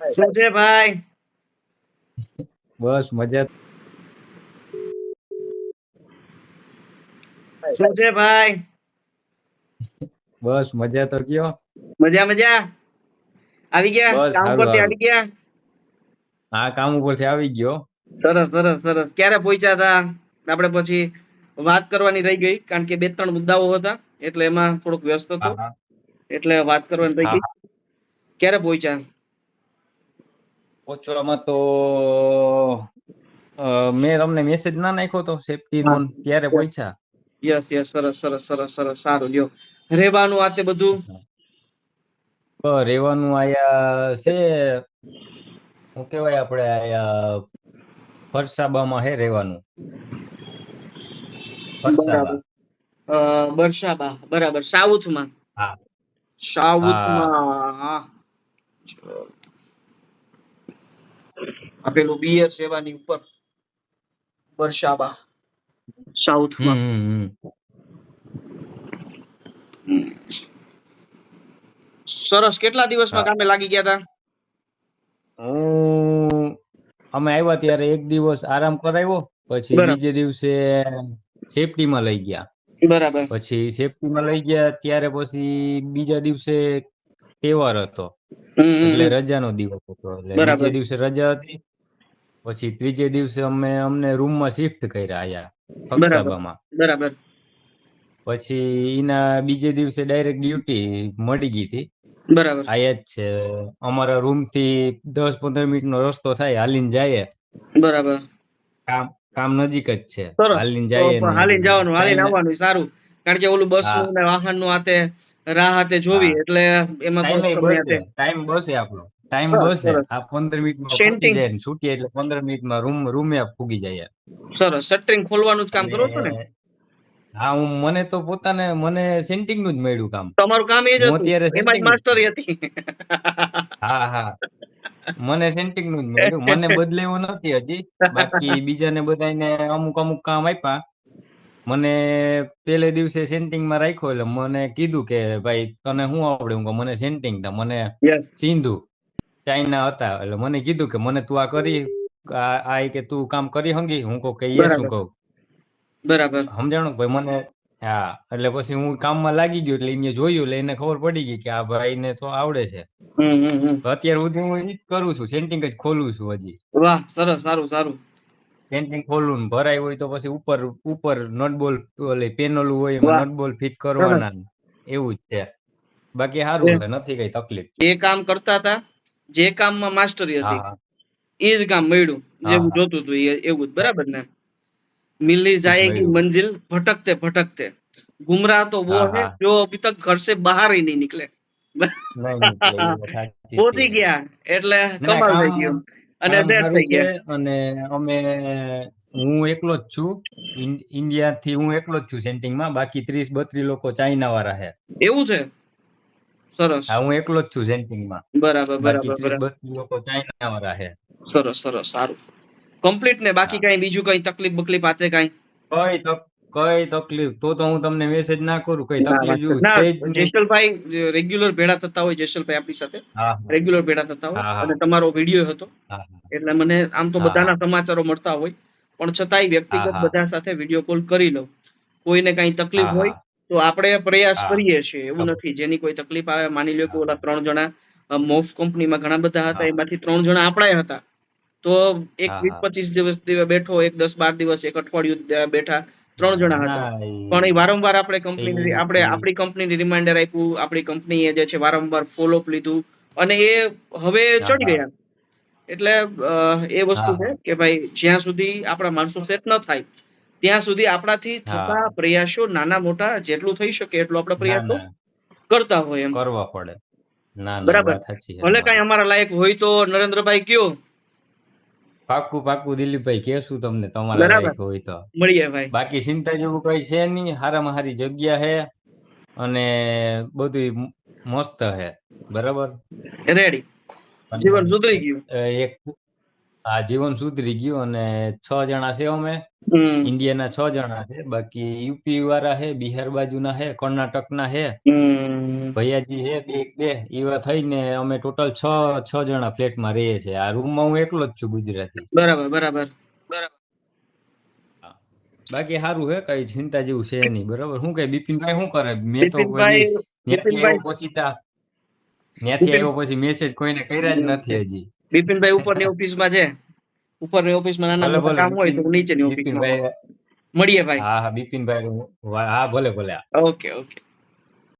શું છે ભાઈ? બસ મજા. શું છે ભાઈ? બસ મજા તો કયો. મજા મજા. આવી ગયા બસ કામ સારું પરથી સારું. આવી ગયા? હા, કામ ઉપરથી આવી ગયો. સરસ સરસ સરસ. ક્યારે પહોંચ્યા હતા? આપણે પછી વાત કરવાની રહી ગઈ કારણ કે બે ત્રણ મુદ્દાઓ હતા એટલે એમાં થોડોક વ્યસ્ત હતો હા હા એટલે વાત કરવાની રહી હા ગઈ. હા. ક્યારે પહોંચ્યા? પહોંચવામાં તો મેં તમને મેસેજ ના નાખ્યો તો સેફટી નો હા. ત્યારે યસ પહોંચ્યા. Yes yes. સરસ સરસ સરસ સરસ. સારું લ્યો. રહેવાનું આ તે બધું રહેવાનું આયા છે. શું કેવાય આપણે આયા ફરસાબામાં હે રહેવાનું. ફરસાબા. બરાબર. બરસાબા બરાબર. સાઉથમાં. હા હા. સાઉથમાં. આપેલું બિયર સેવાની ઉપર બરસાબા સાઉથમાં. હમ. સરસ. કેટલા દિવસમાં હા. કામે લાગી ગયા હતા? હું અમે આવ્યા ત્યારે એક દિવસ આરામ કરાવ્યો, પછી બરાબર બીજે દિવસે સેફટીમાં લઈ ગયા. બરાબર. પછી સેફટીમાં લઈ ગયા ત્યારે પછી બીજા દિવસે તહેવાર હતો એટલે હમ. રજાનો દિવસ હતો એટલે બીજે બરાબર દિવસે રજા હતી. પછી ત્રીજે દિવસે અમને રૂમમાં શિફ્ટ કર્યા આયા બરાબર ખકસાબામાં. બરાબર પછી એના બીજે દિવસે ડાયરેક્ટ ડ્યુટી મળી ગઈ હતી. બરાબર આયા જ છે અમારા રૂમ થી 10-15 મિનિટનો રસ્તો થાય, હાલીને જાય. બરાબર. કામ કામ નજીક જ છે, સરસ. હાલીને તો જાય ને હાલીને જવાનું, હાલીને ચાઇના. આવવાનું સારું. કારણ કે ઓલું બસ હા નું ને વાહન નું હાથે રાહ હાથે જોવી હા. એટલે એમાં ટાઈમ થોડોક સમય હાથે. ટાઈમ બસે આપણો. ટાઈમ સરસ બસે સરસ. આ 15 મિનિટમાં પહોંચી સેન્ટિંગ. જાય ને છૂટીએ એટલે 15 મિનિટમાં રૂમે પૂગી જાય. સરસ. શટરિંગ ખોલવાનું જ કામ અને કરો છો ને? હા, મને તો પોતાને સેન્ટિંગ નું જ મળ્યું કામ. તમારું કામ એ જ હું હતું, અત્યારે એમાં જ સેન્ટિંગ જ છું. માસ્ટરી હતી. હા હા. મને સેન્ટિંગ નું જ મળ્યું, મને બદલાયું નથી હજી. બાકી બીજાને બધાને અમુક અમુક કામ આપ્યા. મને પેલે દિવસે સેન્ટિંગમાં રાખ્યો એટલે મને કીધું કે ભાઈ તને શું આવડે? હું કહું, મને સેન્ટિંગ તા મને યસ. સિંધુ ચાઇના હતા એટલે મને કીધું કે મને તું આ કરી કે તું કામ કરી હંગી. હું કહું કે યસ. હું બરાબર કહું બરાબર. સમજાણું ભાઈ મને. હા, એટલે પછી હું કામમાં લાગી ગયો એટલે એને જોયું એટલે એને ખબર પડી ગઈ કે આ ભાઈને તો આવડે છે. હમ. તો અત્યાર સુધી હું ઈ જ કરું છું, સેન્ટિંગ જ ખોલું છું હજી. વાહ સરસ. સારું સારું. પેન્ટિંગ ખોલવું ને ભરાય હોય તો પછી ઉપર ઉપર નટબોલ ઓલી પેનલ હોય એમાં વાહ નટબોલ ફિટ સરસ. કરવાના ને એવું જ છે. બાકી જે સારું છે, નથી કઈ તકલીફ. જે કામ કરતા હતા, જે કામમાં માસ્ટરી હતી, હા એ જ કામ મળ્યું. હા જેવું હા જોતું હતું એવું જ. હા. બરાબર ને? मिलनी એવું જ जाएगी મળ્યું. मंजिल भटकते भटकते। गुमराह तो वो હા है હા. जो अभी तक घर से बाहर ही नहीं निकले। નહીં નીકળે એ વાત સાચી છે. પહોંચી ગયા એટલે ના, કમાલ કામ થઈ ગયું અને કામ ડેડ સારું થઈ છે. ગયા. અને અમે હું એકલો જ છું. ઇન્ડિયા થી હું એકલો જ છું સેન્ટિંગમાં. બાકી 30-32 લોકો ચાઇના વાળા છે. એવું છે? સરસ. હા, હું એકલો જ છું સેન્ટિંગમાં. બરાબર બાકી બરાબર બરાબર. 30-32 લોકો ચાઇના વાળા છે. સરસ સરસ. સારું. કમ્પ્લીટ ને? બાકી હા. કઈ બીજું કઈ તકલીફ બકલીફ આતે કઈ? કઈ તક કઈ તકલીફ તો હું તમને મેસેજ ના કરું. કઈ ના તકલીફ વાત જેવું ના. છે જ નહીં. જેસલભાઈ રેગ્યુલર ભેડા થતા હોય, જેસલભાઈ આપણી સાથે હા હા રેગ્યુલર ભેડા થતા હોય હા હા અને તમારો વિડીયો હતો હા એટલે મને આમ તો હા હા બધાના સમાચારો મળતા હોય પણ છતાંય હા વ્યક્તિગત હા બધા સાથે વિડીયો કોલ કરી લઉં. કોઈને કઈ તકલીફ હા હોય હા તો આપણે પ્રયાસ હા. કરીએ છીએ. એવું ખબર. નથી જેની કોઈ તકલીફ આવે. માની લો કે હા ઓલા 3 જણા મોફ કંપનીમાં ઘણા બધા હતા, હા એમાંથી 3 જણા આપણા હતા. તો એક હા હા. 20-25 દિવસ બેઠો, એક 10-12 દિવસ, એક અઠવાડિયું બેઠા. 3 જણા હતા ના પણ એ વારંવાર આપણે એ આપણી કંપનીની રિમાઇન્ડર આપ્યું, આપણી કંપનીએ જે છે વારંવાર ફોલોઅપ લીધું અને એ હવે હા ચડી હા ગયા. એટલે એ વસ્તુ હા છે હા કે ભાઈ જ્યાં સુધી આપણા માણસો સેટ ન થાય ત્યાં સુધી આપણાથી થતા હા. પ્રયાસો નાના મોટા જેટલું થઈ શકે એટલું આપણે ના પ્રયાસો ના કરતા હોય એમ. કરવા પડે. ના ના બરાબર. વાત સાચી છે ભલે કઈ તમારી. અમારા લાયક હોય તો નરેન્દ્રભાઈ કયો. પાક્કું પાક્કું દિલીપભાઈ કહેશું તમને તમારા બરાબર. લાયક હોય તો. મળીએ ભાઈ. બાકી ચિંતા જેવું કઈ છે નહીં. હારામાં હારી જગ્યા છે અને બધું મસ્ત છે. બરાબર. રેડી. અને જીવન સુધરી ગયું. એક આ જીવન સુધરી ગયું અને 6 જણા છે અમે. હમ ઇન્ડિયાના 6 જણા છે, બાકી યુપી વાળા છે, બિહાર બાજુના છે, કર્ણાટકના છે, હમ ભૈયાજી છે બે એવા થઈને અમે ટોટલ 6 જણા ફ્લેટમાં રહીએ છીએ. આ રૂમમાં હું એકલો જ છું ગુજરાતી. બરાબર બરાબર. હા. બાકી સારું છે, કઈ ચિંતા જેવું છે નહીં. બરાબર. શું કઈ બિપિનભાઈ શું કરે? મેં તો હજી બિપિનભાઈ ત્યાંથી આવ્યો પછી ત્યાંથી બિપિન આવ્યો પછી મેસેજ કોઈને કર્યા જ નથી હજી. બિપિનભાઈ ઉપરની ઓફિસમાં છે. ઉપરની ઓફિસમાં નાના ભલે મોટા ભલે કામ હોય તો હું નીચેની ઓફિસમાં હોઉં. બિપિનભાઈ. મળીએ ભાઈ. હા હા બિપિનભાઈ હા ભલે ભલે. Okay okay.